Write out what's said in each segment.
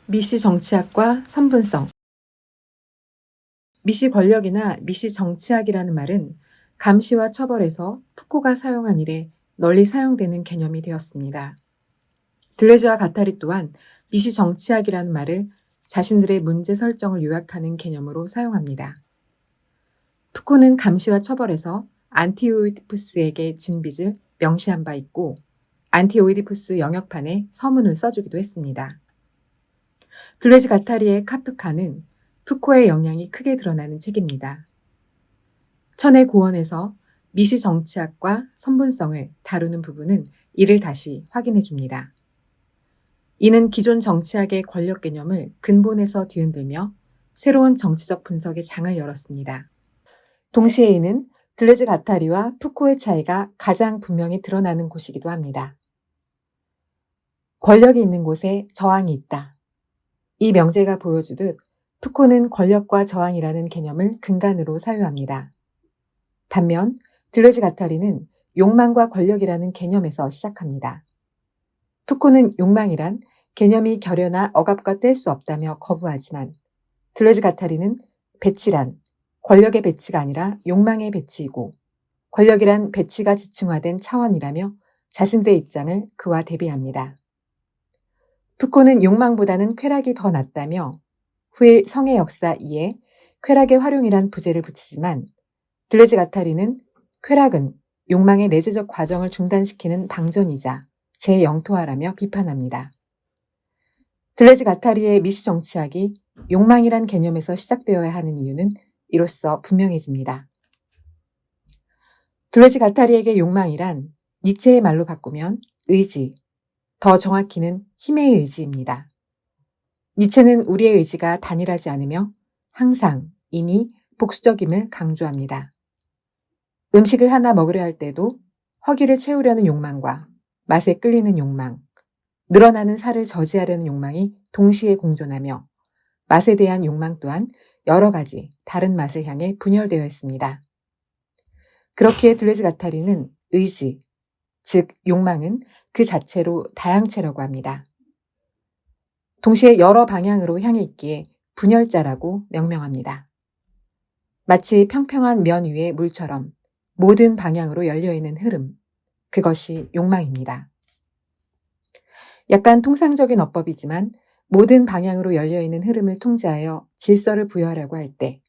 미시 정치학과 선분성. 미시 권력이나 미시 정치학이라는 말은 감시와 처벌에서 푸코가 사용한 이래 널리 사용되는 개념이 되었습니다. 들레즈와 가타리 또한 미시 정치학이라는 말을 자신들의 문제 설정을 요약하는 개념으로 사용합니다. 푸코는 감시와 처벌에서 안티오이디푸스에게 진 빚을 명시한 바 있고 안티오이디푸스 영역판에 서문을 써주기도 했습니다. 들레즈 가타리의 카프카는 푸코의 영향이 크게 드러나는 책입니다. 천의 고원에서 미시 정치학과 선분성을 다루는 부분은 이를 다시 확인해 줍니다. 이는 기존 정치학의 권력 개념을 근본에서 뒤흔들며 새로운 정치적 분석의 장을 열었습니다. 동시에 이는 들레즈 가타리와 푸코의 차이가 가장 분명히 드러나는 곳이기도 합니다. 권력이 있는 곳에 저항이 있다. 이 명제가 보여주듯 푸코는 권력과 저항이라는 개념을 근간으로 사유합니다. 반면 들레즈 가타리는 욕망과 권력이라는 개념에서 시작합니다. 푸코는 욕망이란 개념이 결여나 억압과 뗄 수 없다며 거부하지만 들레즈 가타리는 배치란 권력의 배치가 아니라 욕망의 배치이고 권력이란 배치가 지층화된 차원이라며 자신들의 입장을 그와 대비합니다. 푸코는 욕망보다는 쾌락이 더 낫다며 후일 성의 역사 2에 쾌락의 활용이란 부제를 붙이지만 들레즈 가타리는 쾌락은 욕망의 내재적 과정을 중단시키는 방전이자 재영토화라며 비판합니다. 들레즈 가타리의 미시 정치학이 욕망이란 개념에서 시작되어야 하는 이유는 이로써 분명해집니다. 들레즈 가타리에게 욕망이란 니체의 말로 바꾸면 의지, 더 정확히는 힘의 의지입니다. 니체는 우리의 의지가 단일하지 않으며 항상 이미 복수적임을 강조합니다. 음식을 하나 먹으려 할 때도 허기를 채우려는 욕망과 맛에 끌리는 욕망, 늘어나는 살을 저지하려는 욕망이 동시에 공존하며 맛에 대한 욕망 또한 여러 가지 다른 맛을 향해 분열되어 있습니다. 그렇기에 들레즈 가타리는 의지, 즉 욕망은 그 자체로 다양체라고 합니다. 동시에 여러 방향으로 향해 있기에 분열자라고 명명합니다. 마치 평평한 면 위의 물처럼 모든 방향으로 열려있는 흐름, 그것이 욕망입니다. 약간 통상적인 어법이지만 모든 방향으로 열려있는 흐름을 통제하여 질서를 부여하려고 할 때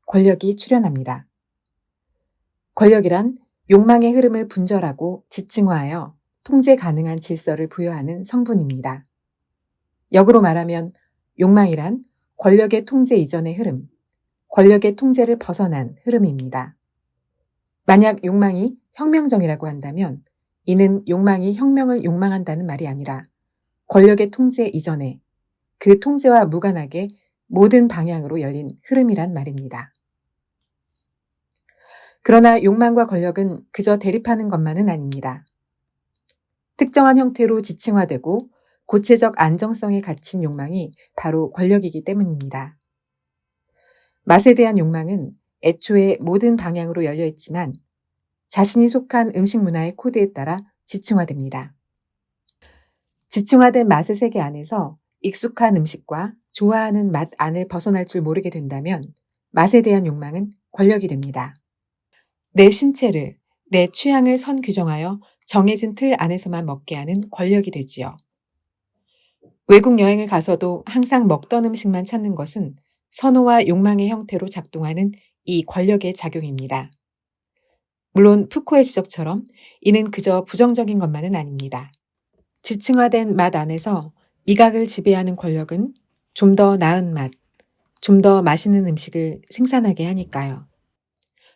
권력이 출현합니다. 권력이란 욕망의 흐름을 분절하고 지층화하여 통제 가능한 질서를 부여하는 성분입니다. 역으로 말하면 욕망이란 권력의 통제 이전의 흐름, 권력의 통제를 벗어난 흐름입니다. 만약 욕망이 혁명정이라고 한다면 이는 욕망이 혁명을 욕망한다는 말이 아니라 권력의 통제 이전에 그 통제와 무관하게 모든 방향으로 열린 흐름이란 말입니다. 그러나 욕망과 권력은 그저 대립하는 것만은 아닙니다. 특정한 형태로 지층화되고 고체적 안정성에 갇힌 욕망이 바로 권력이기 때문입니다. 맛에 대한 욕망은 애초에 모든 방향으로 열려 있지만 자신이 속한 음식 문화의 코드에 따라 지층화됩니다. 지층화된 맛의 세계 안에서 익숙한 음식과 좋아하는 맛 안을 벗어날 줄 모르게 된다면 맛에 대한 욕망은 권력이 됩니다. 내 신체를, 내 취향을 선 규정하여 정해진 틀 안에서만 먹게 하는 권력이 되지요. 외국 여행을 가서도 항상 먹던 음식만 찾는 것은 선호와 욕망의 형태로 작동하는 이 권력의 작용입니다. 물론 푸코의 지적처럼 이는 그저 부정적인 것만은 아닙니다. 지층화된 맛 안에서 미각을 지배하는 권력은 좀 더 나은 맛, 좀 더 맛있는 음식을 생산하게 하니까요.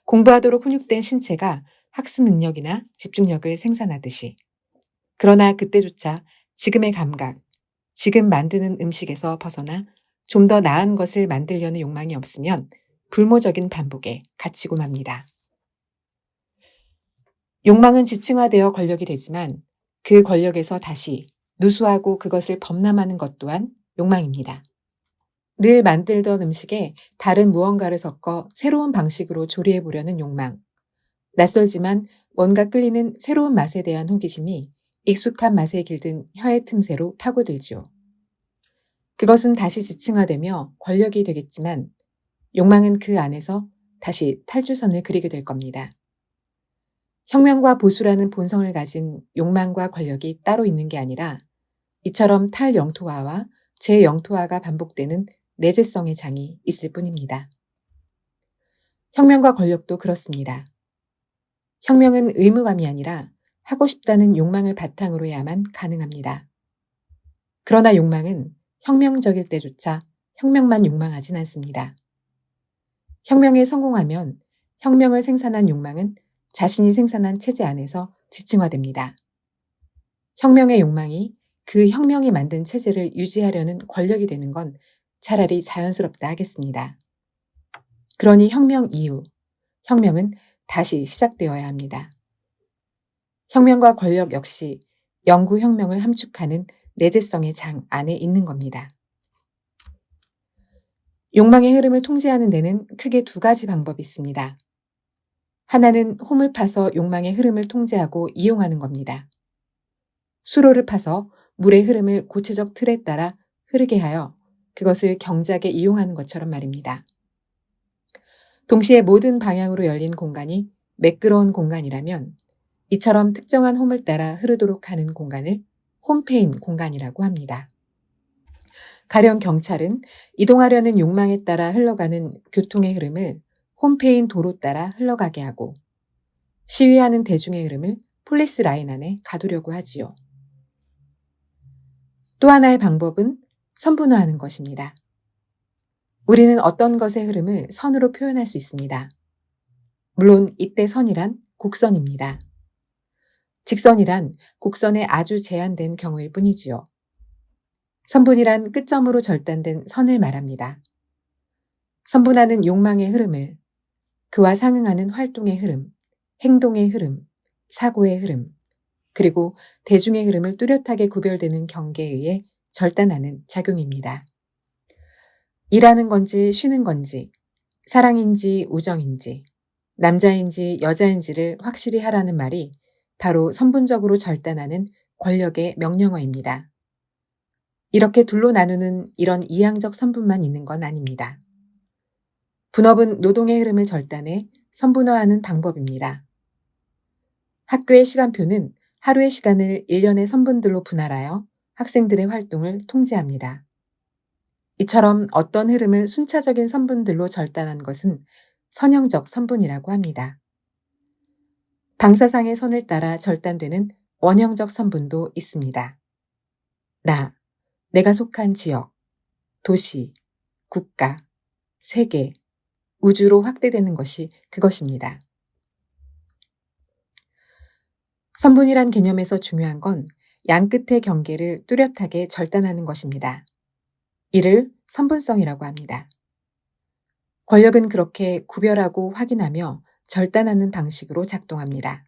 공부하도록 훈육된 신체가 학습 능력이나 집중력을 생산하듯이. 그러나 그때조차 지금의 감각, 지금 만드는 음식에서 벗어나 좀 더 나은 것을 만들려는 욕망이 없으면 불모적인 반복에 갇히고 맙니다. 욕망은 지층화되어 권력이 되지만 그 권력에서 다시 누수하고 그것을 범람하는 것 또한 욕망입니다. 늘 만들던 음식에 다른 무언가를 섞어 새로운 방식으로 조리해보려는 욕망. 낯설지만 뭔가 끌리는 새로운 맛에 대한 호기심이 익숙한 맛에 길든 혀의 틈새로 파고들죠. 그것은 다시 지층화되며 권력이 되겠지만 욕망은 그 안에서 다시 탈주선을 그리게 될 겁니다. 혁명과 보수라는 본성을 가진 욕망과 권력이 따로 있는 게 아니라 이처럼 탈영토화와 재영토화가 반복되는 내재성의 장이 있을 뿐입니다. 혁명과 권력도 그렇습니다. 혁명은 의무감이 아니라 하고 싶다는 욕망을 바탕으로 해야만 가능합니다. 그러나 욕망은 혁명적일 때조차 혁명만 욕망하진 않습니다. 혁명에 성공하면 혁명을 생산한 욕망은 자신이 생산한 체제 안에서 지층화됩니다. 혁명의 욕망이 그 혁명이 만든 체제를 유지하려는 권력이 되는 건 차라리 자연스럽다 하겠습니다. 그러니 혁명 이후, 혁명은 다시 시작되어야 합니다. 혁명과 권력 역시 영구혁명을 함축하는 내재성의 장 안에 있는 겁니다. 욕망의 흐름을 통제하는 데는 크게 두 가지 방법이 있습니다. 하나는 홈을 파서 욕망의 흐름을 통제하고 이용하는 겁니다. 수로를 파서 물의 흐름을 고체적 틀에 따라 흐르게 하여 그것을 경작에 이용하는 것처럼 말입니다. 동시에 모든 방향으로 열린 공간이 매끄러운 공간이라면 이처럼 특정한 홈을 따라 흐르도록 하는 공간을 홈페인 공간이라고 합니다. 가령 경찰은 이동하려는 욕망에 따라 흘러가는 교통의 흐름을 홈페인 도로 따라 흘러가게 하고 시위하는 대중의 흐름을 폴리스 라인 안에 가두려고 하지요. 또 하나의 방법은 선분화하는 것입니다. 우리는 어떤 것의 흐름을 선으로 표현할 수 있습니다. 물론 이때 선이란 곡선입니다. 직선이란 곡선의 아주 제한된 경우일 뿐이지요. 선분이란 끝점으로 절단된 선을 말합니다. 선분하는 욕망의 흐름을 그와 상응하는 활동의 흐름, 행동의 흐름, 사고의 흐름, 그리고 대중의 흐름을 뚜렷하게 구별되는 경계에 의해 절단하는 작용입니다. 일하는 건지 쉬는 건지, 사랑인지 우정인지, 남자인지 여자인지를 확실히 하라는 말이 바로 선분적으로 절단하는 권력의 명령어입니다. 이렇게 둘로 나누는 이런 이항적 선분만 있는 건 아닙니다. 분업은 노동의 흐름을 절단해 선분화하는 방법입니다. 학교의 시간표는 하루의 시간을 1년의 선분들로 분할하여 학생들의 활동을 통제합니다. 이처럼 어떤 흐름을 순차적인 선분들로 절단한 것은 선형적 선분이라고 합니다. 방사상의 선을 따라 절단되는 원형적 선분도 있습니다. 내가 속한 지역, 도시, 국가, 세계, 우주로 확대되는 것이 그것입니다. 선분이란 개념에서 중요한 건 양끝의 경계를 뚜렷하게 절단하는 것입니다. 이를 선분성이라고 합니다. 권력은 그렇게 구별하고 확인하며 절단하는 방식으로 작동합니다.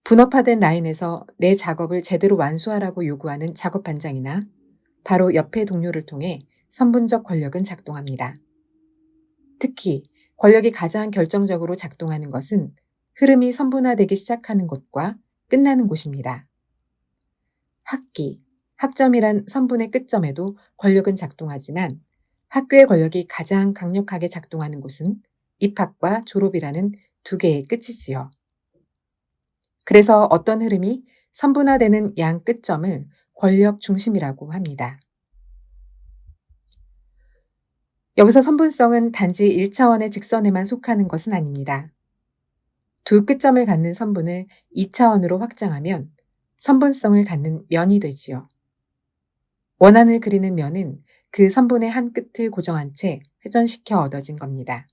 분업화된 라인에서 내 작업을 제대로 완수하라고 요구하는 작업 반장이나 바로 옆의 동료를 통해 선분적 권력은 작동합니다. 특히 권력이 가장 결정적으로 작동하는 것은 흐름이 선분화되기 시작하는 곳과 끝나는 곳입니다. 학기, 학점이란 선분의 끝점에도 권력은 작동하지만 학교의 권력이 가장 강력하게 작동하는 곳은 입학과 졸업이라는 두 개의 끝이지요. 그래서 어떤 흐름이 선분화되는 양 끝점을 권력 중심이라고 합니다. 여기서 선분성은 단지 1차원의 직선에만 속하는 것은 아닙니다. 두 끝점을 갖는 선분을 2차원으로 확장하면 선분성을 갖는 면이 되지요. 원안을 그리는 면은 그 선분의 한 끝을 고정한 채 회전시켜 얻어진 겁니다.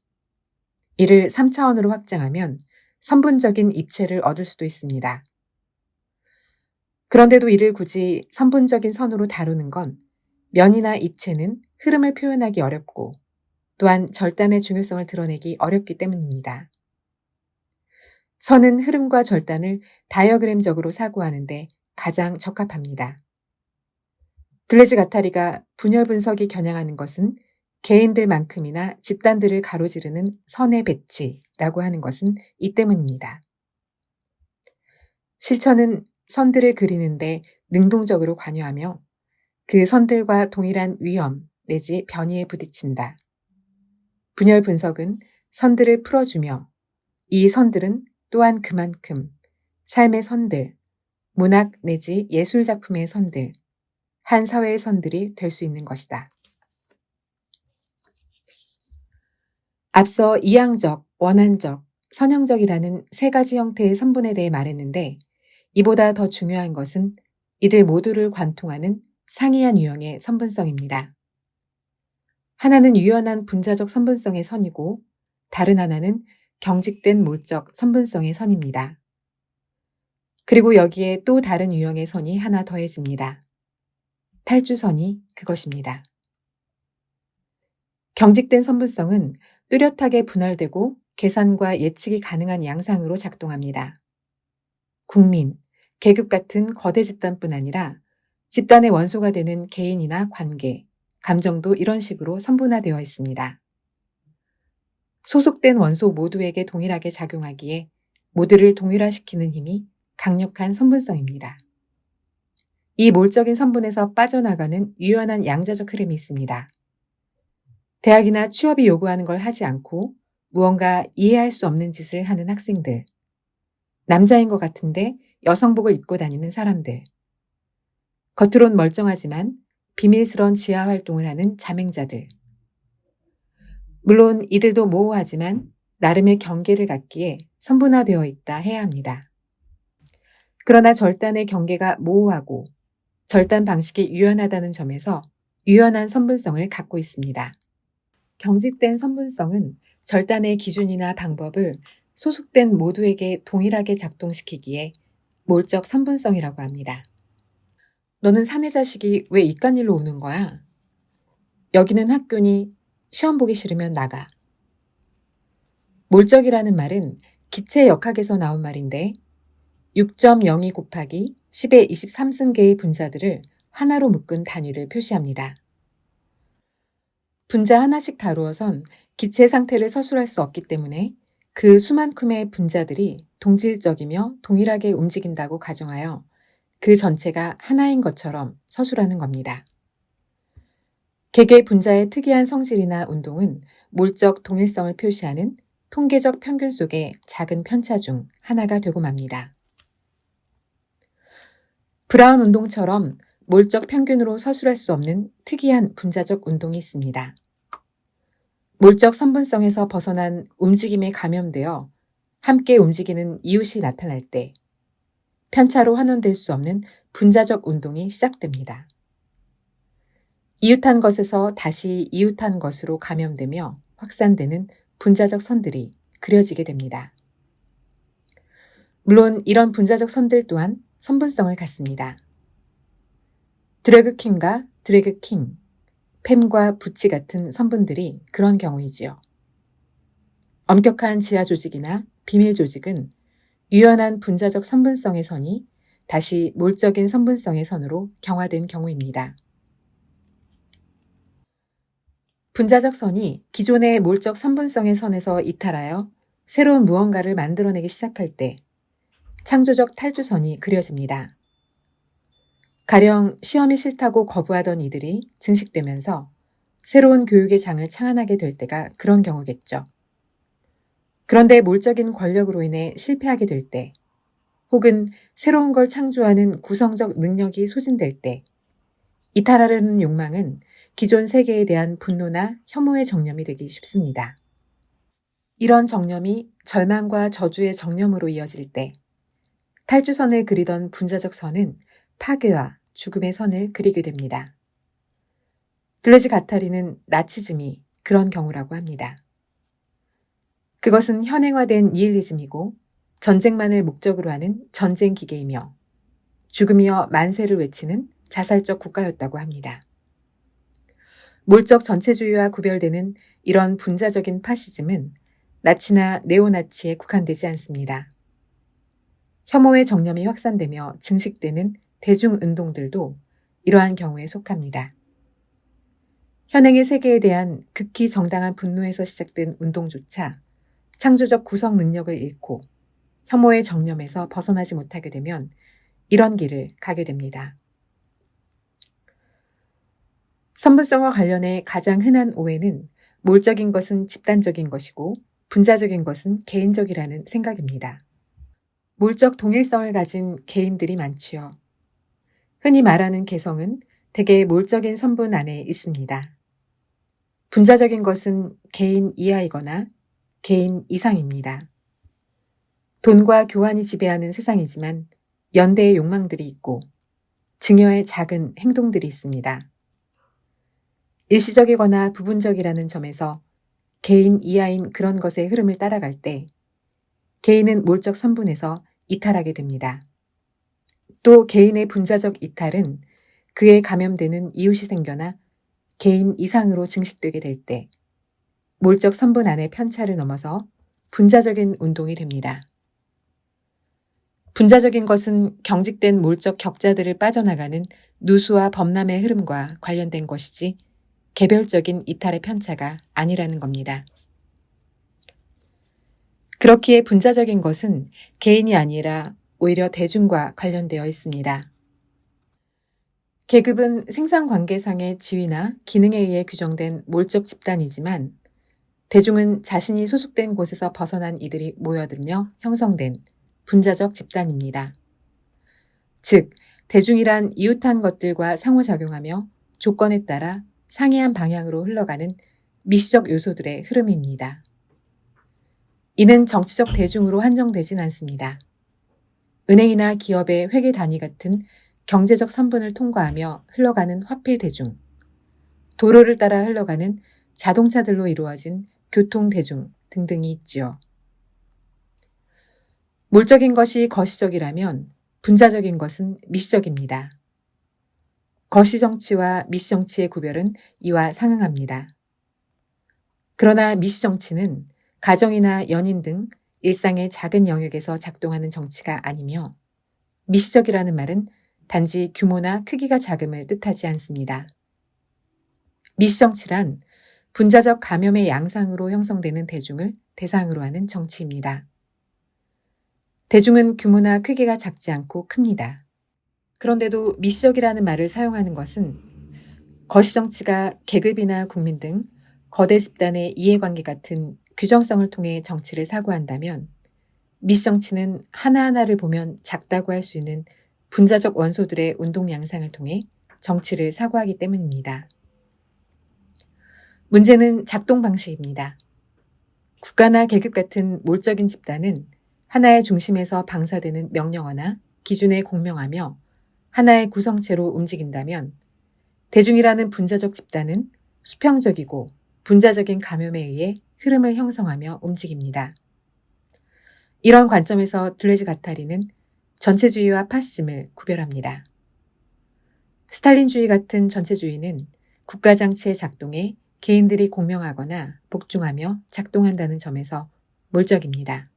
이를 3차원으로 확장하면 선분적인 입체를 얻을 수도 있습니다. 그런데도 이를 굳이 선분적인 선으로 다루는 건 면이나 입체는 흐름을 표현하기 어렵고 또한 절단의 중요성을 드러내기 어렵기 때문입니다. 선은 흐름과 절단을 다이어그램적으로 사고하는데 가장 적합합니다. 들레즈 가타리가 분열 분석이 겨냥하는 것은 개인들만큼이나 집단들을 가로지르는 선의 배치라고 하는 것은 이 때문입니다. 실천은 선들을 그리는데 능동적으로 관여하며 그 선들과 동일한 위험 내지 변이에 부딪힌다. 분열 분석은 선들을 풀어주며 이 선들은 또한 그만큼 삶의 선들, 문학 내지 예술 작품의 선들, 한 사회의 선들이 될 수 있는 것이다. 앞서 이항적, 원한적, 선형적이라는 세 가지 형태의 선분에 대해 말했는데 이보다 더 중요한 것은 이들 모두를 관통하는 상이한 유형의 선분성입니다. 하나는 유연한 분자적 선분성의 선이고 다른 하나는 경직된 몰적 선분성의 선입니다. 그리고 여기에 또 다른 유형의 선이 하나 더해집니다. 탈주선이 그것입니다. 경직된 선분성은 뚜렷하게 분할되고 계산과 예측이 가능한 양상으로 작동합니다. 국민, 계급 같은 거대 집단뿐 아니라 집단의 원소가 되는 개인이나 관계, 감정도 이런 식으로 선분화되어 있습니다. 소속된 원소 모두에게 동일하게 작용하기에 모두를 동일화시키는 힘이 강력한 선분성입니다. 이 몰적인 선분에서 빠져나가는 유연한 양자적 흐름이 있습니다. 대학이나 취업이 요구하는 걸 하지 않고 무언가 이해할 수 없는 짓을 하는 학생들, 남자인 것 같은데 여성복을 입고 다니는 사람들, 겉으론 멀쩡하지만 비밀스러운 지하 활동을 하는 자맹자들. 물론 이들도 모호하지만 나름의 경계를 갖기에 선분화되어 있다 해야 합니다. 그러나 절단의 경계가 모호하고 절단 방식이 유연하다는 점에서 유연한 선분성을 갖고 있습니다. 경직된 선분성은 절단의 기준이나 방법을 소속된 모두에게 동일하게 작동시키기에 몰적 선분성이라고 합니다. 너는 사내 자식이 왜 이깟 일로 오는 거야? 여기는 학교니 시험 보기 싫으면 나가. 몰적이라는 말은 기체 역학에서 나온 말인데 6.02 곱하기 10의 23승계의 분자들을 하나로 묶은 단위를 표시합니다. 분자 하나씩 다루어선 기체 상태를 서술할 수 없기 때문에 그 수만큼의 분자들이 동질적이며 동일하게 움직인다고 가정하여 그 전체가 하나인 것처럼 서술하는 겁니다. 개개 분자의 특이한 성질이나 운동은 몰적 동일성을 표시하는 통계적 평균 속의 작은 편차 중 하나가 되고 맙니다. 브라운 운동처럼 몰적 평균으로 서술할 수 없는 특이한 분자적 운동이 있습니다. 몰적 선분성에서 벗어난 움직임에 감염되어 함께 움직이는 이웃이 나타날 때 편차로 환원될 수 없는 분자적 운동이 시작됩니다. 이웃한 것에서 다시 이웃한 것으로 감염되며 확산되는 분자적 선들이 그려지게 됩니다. 물론 이런 분자적 선들 또한 선분성을 갖습니다. 드래그 퀸과 드래그 킹, 팸과 부치 같은 선분들이 그런 경우이지요. 엄격한 지하 조직이나 비밀 조직은 유연한 분자적 선분성의 선이 다시 몰적인 선분성의 선으로 경화된 경우입니다. 분자적 선이 기존의 몰적 선분성의 선에서 이탈하여 새로운 무언가를 만들어내기 시작할 때 창조적 탈주선이 그려집니다. 가령 시험이 싫다고 거부하던 이들이 증식되면서 새로운 교육의 장을 창안하게 될 때가 그런 경우겠죠. 그런데 몰적인 권력으로 인해 실패하게 될 때, 혹은 새로운 걸 창조하는 구성적 능력이 소진될 때, 이탈하려는 욕망은 기존 세계에 대한 분노나 혐오의 정념이 되기 쉽습니다. 이런 정념이 절망과 저주의 정념으로 이어질 때, 탈주선을 그리던 분자적 선은 파괴와 죽음의 선을 그리게 됩니다. 들레즈 가타리는 나치즘이 그런 경우라고 합니다. 그것은 현행화된 니힐리즘이고 전쟁만을 목적으로 하는 전쟁 기계이며 죽음이여 만세를 외치는 자살적 국가였다고 합니다. 몰적 전체주의와 구별되는 이런 분자적인 파시즘은 나치나 네오나치에 국한되지 않습니다. 혐오의 정념이 확산되며 증식되는 대중운동들도 이러한 경우에 속합니다. 현행의 세계에 대한 극히 정당한 분노에서 시작된 운동조차 창조적 구성 능력을 잃고 혐오의 정념에서 벗어나지 못하게 되면 이런 길을 가게 됩니다. 선분성과 관련해 가장 흔한 오해는 몰적인 것은 집단적인 것이고 분자적인 것은 개인적이라는 생각입니다. 몰적 동일성을 가진 개인들이 많지요. 흔히 말하는 개성은 대개 몰적인 선분 안에 있습니다. 분자적인 것은 개인 이하이거나 개인 이상입니다. 돈과 교환이 지배하는 세상이지만 연대의 욕망들이 있고 증여의 작은 행동들이 있습니다. 일시적이거나 부분적이라는 점에서 개인 이하인 그런 것의 흐름을 따라갈 때 개인은 몰적 선분에서 이탈하게 됩니다. 또 개인의 분자적 이탈은 그에 감염되는 이웃이 생겨나 개인 이상으로 증식되게 될 때 몰적 선분 안의 편차를 넘어서 분자적인 운동이 됩니다. 분자적인 것은 경직된 몰적 격자들을 빠져나가는 누수와 범람의 흐름과 관련된 것이지 개별적인 이탈의 편차가 아니라는 겁니다. 그렇기에 분자적인 것은 개인이 아니라 오히려 대중과 관련되어 있습니다. 계급은 생산관계상의 지위나 기능에 의해 규정된 몰적 집단이지만 대중은 자신이 소속된 곳에서 벗어난 이들이 모여들며 형성된 분자적 집단입니다. 즉, 대중이란 이웃한 것들과 상호작용하며 조건에 따라 상이한 방향으로 흘러가는 미시적 요소들의 흐름입니다. 이는 정치적 대중으로 한정되진 않습니다. 은행이나 기업의 회계 단위 같은 경제적 선분을 통과하며 흘러가는 화폐 대중, 도로를 따라 흘러가는 자동차들로 이루어진 교통 대중 등등이 있지요. 몰적인 것이 거시적이라면 분자적인 것은 미시적입니다. 거시정치와 미시정치의 구별은 이와 상응합니다. 그러나 미시정치는 가정이나 연인 등 일상의 작은 영역에서 작동하는 정치가 아니며 미시적이라는 말은 단지 규모나 크기가 작음을 뜻하지 않습니다. 미시정치란 분자적 감염의 양상으로 형성되는 대중을 대상으로 하는 정치입니다. 대중은 규모나 크기가 작지 않고 큽니다. 그런데도 미시적이라는 말을 사용하는 것은 거시정치가 계급이나 국민 등 거대 집단의 이해관계 같은 규정성을 통해 정치를 사고한다면 미시정치는 하나하나를 보면 작다고 할 수 있는 분자적 원소들의 운동 양상을 통해 정치를 사고하기 때문입니다. 문제는 작동 방식입니다. 국가나 계급 같은 몰적인 집단은 하나의 중심에서 방사되는 명령어나 기준에 공명하며 하나의 구성체로 움직인다면 대중이라는 분자적 집단은 수평적이고 분자적인 감염에 의해 흐름을 형성하며 움직입니다. 이런 관점에서 둘레즈 가타리는 전체주의와 파시즘을 구별합니다. 스탈린주의 같은 전체주의는 국가장치의 작동에 개인들이 공명하거나 복종하며 작동한다는 점에서 몰적입니다.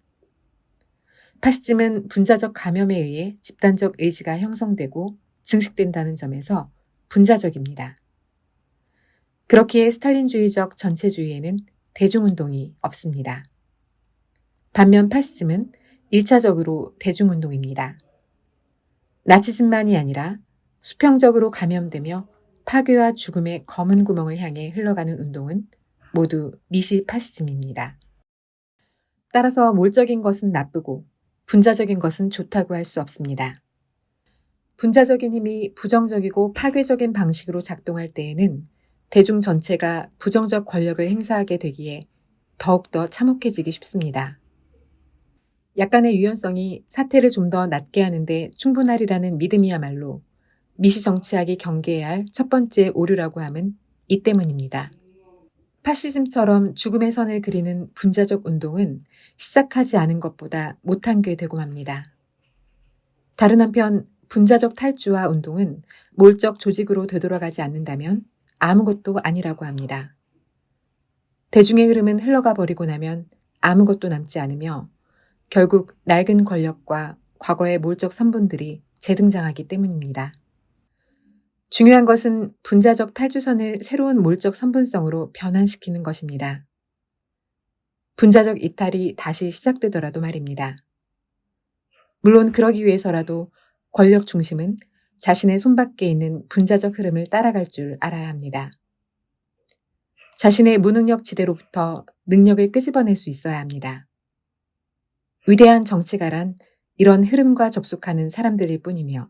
파시즘은 분자적 감염에 의해 집단적 의지가 형성되고 증식된다는 점에서 분자적입니다. 그렇기에 스탈린주의적 전체주의에는 대중운동이 없습니다. 반면 파시즘은 1차적으로 대중운동입니다. 나치즘만이 아니라 수평적으로 감염되며 파괴와 죽음의 검은 구멍을 향해 흘러가는 운동은 모두 미시 파시즘입니다. 따라서 몰적인 것은 나쁘고 분자적인 것은 좋다고 할 수 없습니다. 분자적인 힘이 부정적이고 파괴적인 방식으로 작동할 때에는 대중 전체가 부정적 권력을 행사하게 되기에 더욱더 참혹해지기 쉽습니다. 약간의 유연성이 사태를 좀 더 낫게 하는데 충분하리라는 믿음이야말로 미시정치학이 경계해야 할 첫 번째 오류라고 함은 이 때문입니다. 파시즘처럼 죽음의 선을 그리는 분자적 운동은 시작하지 않은 것보다 못한 게 되고 맙니다. 다른 한편 분자적 탈주와 운동은 몰적 조직으로 되돌아가지 않는다면 아무것도 아니라고 합니다. 대중의 흐름은 흘러가 버리고 나면 아무것도 남지 않으며 결국 낡은 권력과 과거의 몰적 선분들이 재등장하기 때문입니다. 중요한 것은 분자적 탈주선을 새로운 몰적 선분성으로 변환시키는 것입니다. 분자적 이탈이 다시 시작되더라도 말입니다. 물론 그러기 위해서라도 권력 중심은 자신의 손밖에 있는 분자적 흐름을 따라갈 줄 알아야 합니다. 자신의 무능력 지대로부터 능력을 끄집어낼 수 있어야 합니다. 위대한 정치가란 이런 흐름과 접속하는 사람들일 뿐이며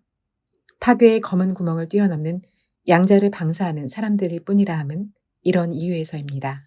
파괴의 검은 구멍을 뛰어넘는 양자를 방사하는 사람들일 뿐이라 함은 이런 이유에서입니다.